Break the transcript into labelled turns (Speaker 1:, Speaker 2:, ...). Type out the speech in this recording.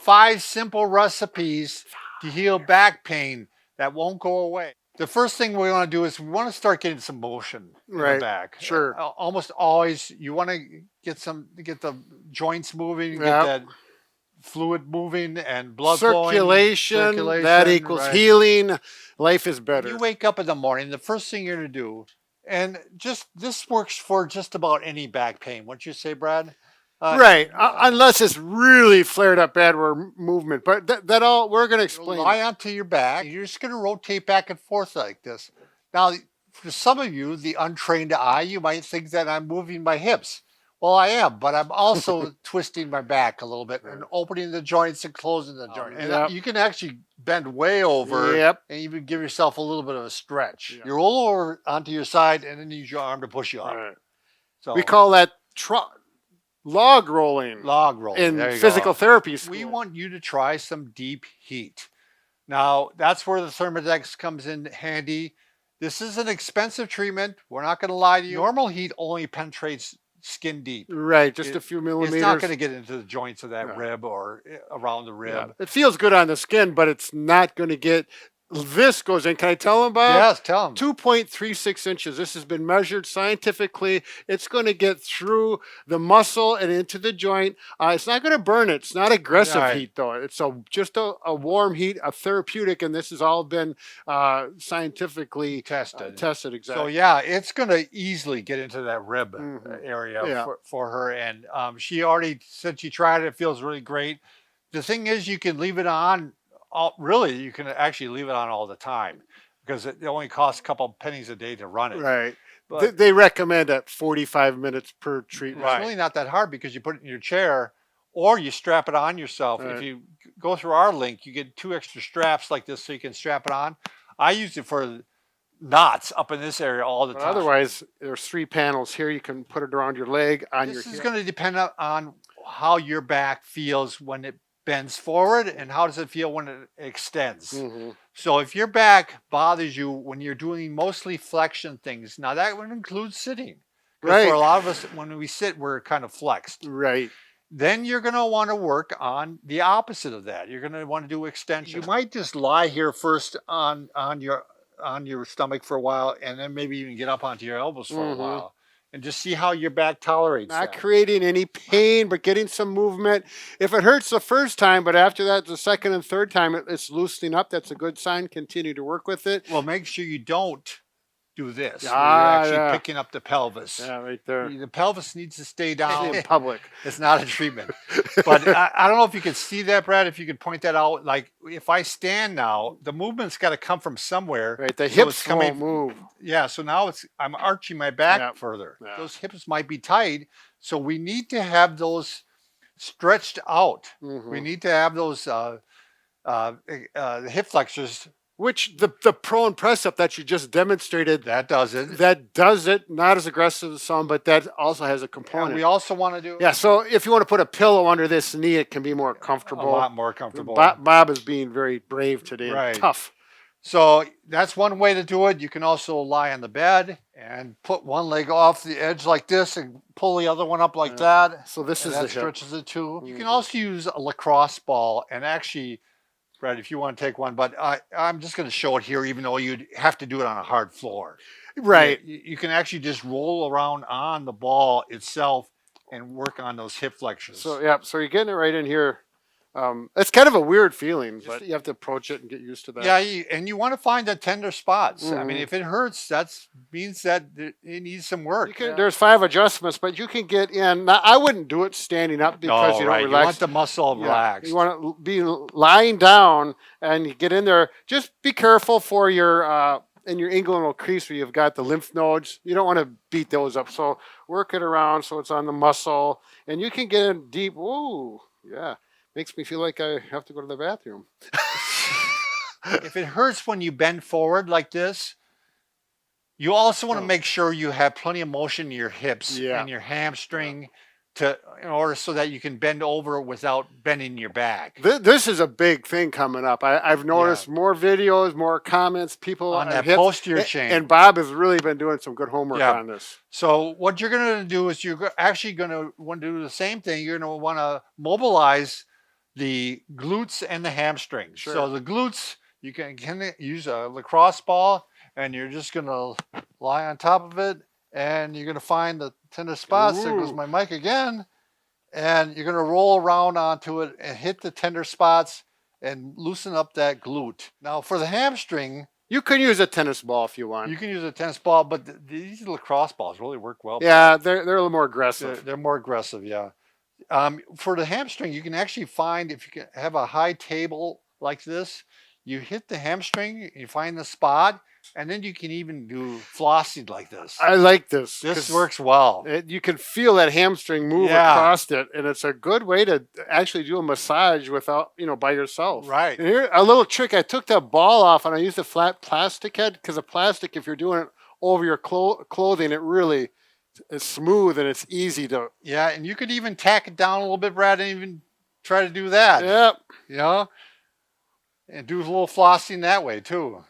Speaker 1: 5 simple recipes to heal back pain that won't go away. The first thing we want to do is we want to start getting some motion in the back.
Speaker 2: Sure.
Speaker 1: Almost always you want to get the joints moving, get
Speaker 2: Yep.
Speaker 1: that fluid moving and blood
Speaker 2: circulation,
Speaker 1: flowing.
Speaker 2: that equals healing. Life is better.
Speaker 1: When you wake up in the morning, the first thing you're going to do, and this works for just about any back pain. Wouldn't you say, Brad?
Speaker 2: Right, unless it's really flared up bad movement. But that all we're going to explain.
Speaker 1: Lie onto your back. You're just going to rotate back and forth like this. Now, for some of you, the untrained eye, you might think that I'm moving my hips. Well, I am, but I'm also twisting my back a little bit and opening the joints and closing the joints. And you can actually bend way over and even give yourself a little bit of a stretch. You roll over onto your side and then use your arm to push you up.
Speaker 2: Right.
Speaker 1: So
Speaker 2: we call that log rolling.
Speaker 1: Log rolling.
Speaker 2: In physical therapy school.
Speaker 1: We want you to try some deep heat. Now, that's where the Thermodex comes in handy. This is an expensive treatment. We're not going to lie to you. Normal heat only penetrates skin deep.
Speaker 2: Right, just a few millimeters.
Speaker 1: It's not going to get into the joints of that rib or around the rib.
Speaker 2: Yeah. It feels good on the skin, but it's not going to get... This goes in. Can I tell them, Bob?
Speaker 1: Yes, tell them.
Speaker 2: 2.36 inches. This has been measured scientifically. It's going to get through the muscle and into the joint. It's not going to burn it. It's not aggressive heat, though. It's just a warm heat, a therapeutic, and this has all been scientifically tested. Exactly.
Speaker 1: So, yeah, it's going to easily get into that rib area for her. And she already said she tried it. It feels really great. The thing is, you can leave it on. Really, you can actually leave it on all the time because it only costs a couple pennies a day to run it.
Speaker 2: Right. But they recommend at 45 minutes per treatment.
Speaker 1: It's really not that hard because you put it in your chair or you strap it on yourself. If you go through our link, you get 2 extra straps like this so you can strap it on. I use it for knots up in this area all the time.
Speaker 2: Otherwise, there's 3 panels here. You can put it around your leg, on your hip.
Speaker 1: This is going to depend on how your back feels when it bends forward and how does it feel when it extends. So if your back bothers you when you're doing mostly flexion things, now that would include sitting. Because for a lot of us, when we sit, we're kind of flexed.
Speaker 2: Right.
Speaker 1: Then you're going to want to work on the opposite of that. You're going to want to do extension. You might just lie here first on your stomach for a while and then maybe even get up onto your elbows for a while. And just see how your back tolerates
Speaker 2: that. Not creating any pain, but getting some movement. If it hurts the first time, but after that, the second and third time, it's loosening up. That's a good sign. Continue to work with it.
Speaker 1: Well, make sure you don't do this. You're actually picking up the pelvis.
Speaker 2: Yeah, right there.
Speaker 1: The pelvis needs to stay down.
Speaker 2: In public.
Speaker 1: It's not a treatment. But I don't know if you could see that, Brad, if you could point that out. Like, if I stand now, the movement's got to come from somewhere.
Speaker 2: Right, the hips won't move.
Speaker 1: Yeah, so now I'm arching my back further. Yeah. Those hips might be tight, so we need to have those stretched out. We need to have those hip flexors.
Speaker 2: Which the prone press up that you just demonstrated.
Speaker 1: That does it.
Speaker 2: That does it. Not as aggressive as some, but that also has a component.
Speaker 1: And we also want to do.
Speaker 2: Yeah, so if you want to put a pillow under this knee, it can be more comfortable.
Speaker 1: A lot more comfortable.
Speaker 2: Bob is being very brave today and tough.
Speaker 1: So that's one way to do it. You can also lie on the bed and put one leg off the edge like this and pull the other one up like that.
Speaker 2: So this is
Speaker 1: that stretches it too. You can also use a lacrosse ball and actually, Brad, if you want to take one, but I'm just going to show it here, even though you'd have to do it on a hard floor.
Speaker 2: Right.
Speaker 1: You can actually just roll around on the ball itself and work on those hip flexors.
Speaker 2: So, so you're getting it right in here. It's kind of a weird feeling, but you have to approach it and get used to that.
Speaker 1: Yeah, and you want to find the tender spots. I mean, if it hurts, that means that it needs some work.
Speaker 2: There's 5 adjustments, but you can get in. Now, I wouldn't do it standing up because you don't relax.
Speaker 1: You want the muscle relaxed.
Speaker 2: You want to be lying down and you get in there. Just be careful for your in your inguinal crease where you've got the lymph nodes. You don't want to beat those up. So work it around so it's on the muscle, and you can get in deep. Ooh, yeah. Makes me feel like I have to go to the bathroom.
Speaker 1: If it hurts when you bend forward like this, you also want to make sure you have plenty of motion in your hips and your hamstring in order so that you can bend over without bending your back.
Speaker 2: This is a big thing coming up. I've noticed more videos, more comments, people
Speaker 1: on that posterior chain.
Speaker 2: And Bob has really been doing some good homework on this.
Speaker 1: So what you're going to do is you're actually going to want to do the same thing. You're going to want to mobilize the glutes and the hamstrings.
Speaker 2: Sure.
Speaker 1: So the glutes, you can use a lacrosse ball, and you're just gonna lie on top of it, and you're gonna find the tender spots. There goes
Speaker 2: Ooh.
Speaker 1: my mic again. And you're gonna roll around onto it and hit the tender spots and loosen up that glute. Now for the hamstring,
Speaker 2: You can use a tennis ball if you want.
Speaker 1: you can use a tennis ball, but these lacrosse balls really work well.
Speaker 2: Yeah, they're a little more
Speaker 1: They're,
Speaker 2: aggressive.
Speaker 1: they're more aggressive, yeah. For the hamstring, you can actually find if you can have a high table like this, you hit the hamstring, you find the spot, and then you can even do flossing like this.
Speaker 2: I like this.
Speaker 1: This
Speaker 2: 'cause
Speaker 1: works well.
Speaker 2: you can feel that hamstring move
Speaker 1: Yeah.
Speaker 2: across it, and it's a good way to actually do a massage without, by yourself.
Speaker 1: Right.
Speaker 2: And here, a little trick: I took that ball off and I used a flat plastic head because the plastic, if you're doing it over your clothing, it really is smooth and it's easy to.
Speaker 1: Yeah, and you could even tack it down a little bit, Brad, and even try to do that.
Speaker 2: Yep.
Speaker 1: You know, and do a little flossing that way too.